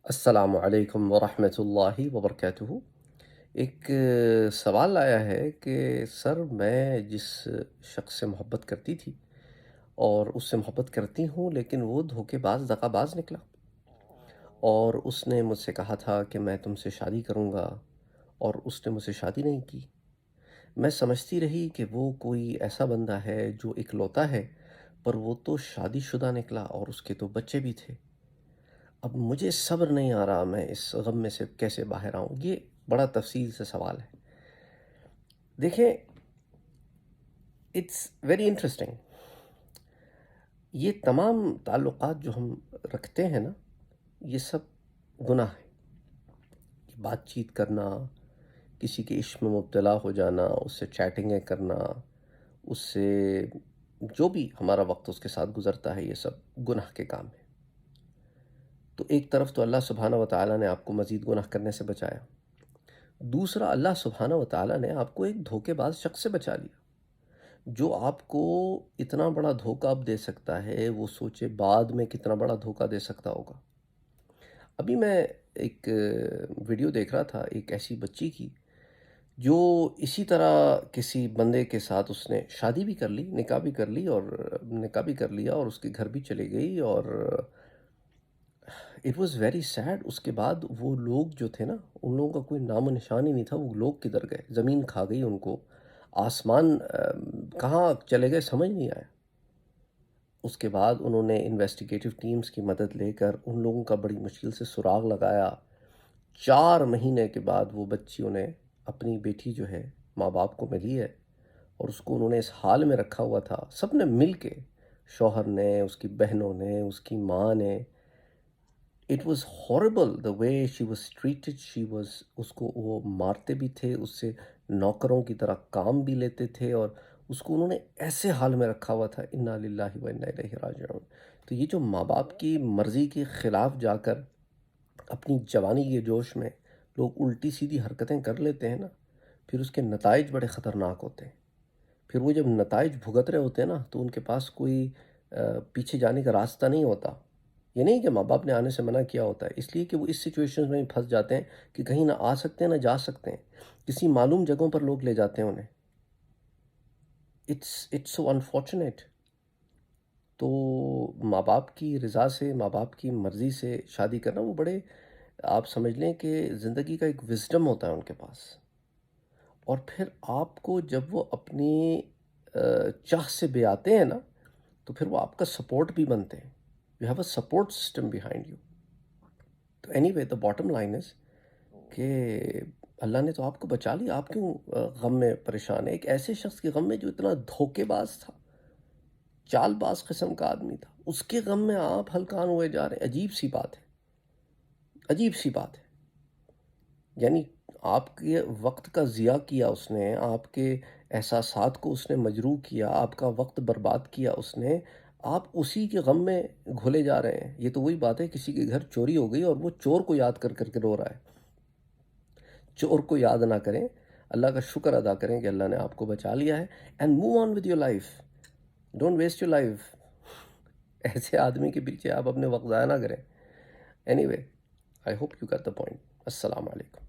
السلام علیکم ورحمۃ اللہ وبرکاتہ۔ ایک سوال آیا ہے کہ سر میں جس شخص سے محبت کرتی تھی اور اس سے محبت کرتی ہوں، لیکن وہ دھوکے باز دغا باز نکلا اور اس نے مجھ سے کہا تھا کہ میں تم سے شادی کروں گا، اور اس نے مجھ سے شادی نہیں کی۔ میں سمجھتی رہی کہ وہ کوئی ایسا بندہ ہے جو اکلوتا ہے، پر وہ تو شادی شدہ نکلا اور اس کے تو بچے بھی تھے۔ اب مجھے صبر نہیں آ رہا، میں اس غم میں سے کیسے باہر آؤں؟ یہ بڑا تفصیل سے سوال ہے۔ دیکھیں، اٹس ویری انٹرسٹنگ۔ یہ تمام تعلقات جو ہم رکھتے ہیں نا، یہ سب گناہ ہے۔ بات چیت کرنا، کسی کے عشق میں مبتلا ہو جانا، اس سے چیٹنگیں کرنا، اس سے جو بھی ہمارا وقت اس کے ساتھ گزرتا ہے، یہ سب گناہ کے کام ہیں۔ تو ایک طرف تو اللہ سبحانہ و تعالیٰ نے آپ کو مزید گناہ کرنے سے بچایا، دوسرا اللہ سبحانہ و تعالیٰ نے آپ کو ایک دھوکے باز شخص سے بچا لیا، جو آپ کو اتنا بڑا دھوکہ اب دے سکتا ہے، وہ سوچے بعد میں کتنا بڑا دھوکہ دے سکتا ہوگا۔ ابھی میں ایک ویڈیو دیکھ رہا تھا ایک ایسی بچی کی، جو اسی طرح کسی بندے کے ساتھ اس نے شادی بھی کر لی، نکاح بھی کر لی، اور نکاح بھی کر لیا اور اس کے گھر بھی چلے گئی، اور اٹ واز ویری سیڈ۔ اس کے بعد وہ لوگ جو تھے نا، ان لوگوں کا کوئی نام و نشان ہی نہیں تھا۔ وہ لوگ کدھر گئے؟ زمین کھا گئی ان کو، آسمان کہاں چلے گئے سمجھ نہیں آیا۔ اس کے بعد انہوں نے انویسٹیگیٹو ٹیمز کی مدد لے کر ان لوگوں کا بڑی مشکل سے سراغ لگایا۔ 4 مہینے کے بعد وہ بچیوں نے اپنی بیٹی جو ہے ماں باپ کو ملی ہے، اور اس کو انہوں نے اس حال میں رکھا ہوا تھا، سب نے مل کے، شوہر نے، اس کی بہنوں نے، اس کی ماں نے۔ It was horrible the way she was treated, اس کو وہ مارتے بھی تھے، اس سے نوکروں کی طرح کام بھی لیتے تھے، اور اس کو انہوں نے ایسے حال میں رکھا ہوا تھا، انا للہ و انا الیہ راجعون۔ تو یہ جو ماں باپ کی مرضی کے خلاف جا کر اپنی جوانی کے جوش میں لوگ الٹی سیدھی حرکتیں کر لیتے ہیں نا، پھر اس کے نتائج بڑے خطرناک ہوتے ہیں۔ پھر وہ جب نتائج بھگت رہے ہوتے ہیں نا، تو ان کے پاس کوئی پیچھے جانے کا راستہ نہیں ہوتا۔ یہ نہیں کہ ماں باپ نے آنے سے منع کیا ہوتا ہے، اس لیے کہ وہ اس سچویشن میں پھنس جاتے ہیں کہ کہیں نہ آ سکتے ہیں نہ جا سکتے ہیں، کسی معلوم جگہوں پر لوگ لے جاتے ہیں انہیں۔ It's so unfortunate. تو ماں باپ کی رضا سے، ماں باپ کی مرضی سے شادی کرنا، وہ بڑے، آپ سمجھ لیں کہ زندگی کا ایک وزڈم ہوتا ہے ان کے پاس۔ اور پھر آپ کو جب وہ اپنی چاہ سے بے آتے ہیں نا، تو پھر وہ آپ کا سپورٹ بھی بنتے ہیں۔ You have a support system behind you. تو anyway, the bottom line is کہ اللہ نے تو آپ کو بچا لیا، آپ کیوں غم میں پریشان ہے؟ ایک ایسے شخص کے غم میں جو اتنا دھوکے باز تھا، چال باز قسم کا آدمی تھا، اس کے غم میں آپ ہلکان ہوئے جا رہے ہیں۔ عجیب سی بات ہے، عجیب سی بات ہے۔ یعنی آپ کے وقت کا ضیاع کیا اس نے، آپ کے احساسات کو اس نے مجروح کیا، آپ کا وقت برباد کیا اس نے، آپ اسی کے غم میں گھولے جا رہے ہیں۔ یہ تو وہی بات ہے، کسی کے گھر چوری ہو گئی اور وہ چور کو یاد کر کر کے رو رہا ہے۔ چور کو یاد نہ کریں، اللہ کا شکر ادا کریں کہ اللہ نے آپ کو بچا لیا ہے، and move on with your life. Don't waste your life. ایسے آدمی کے پیچھے آپ اپنے وقت ضائع نہ کریں۔ Anyway, I hope you get the point. السلام علیکم۔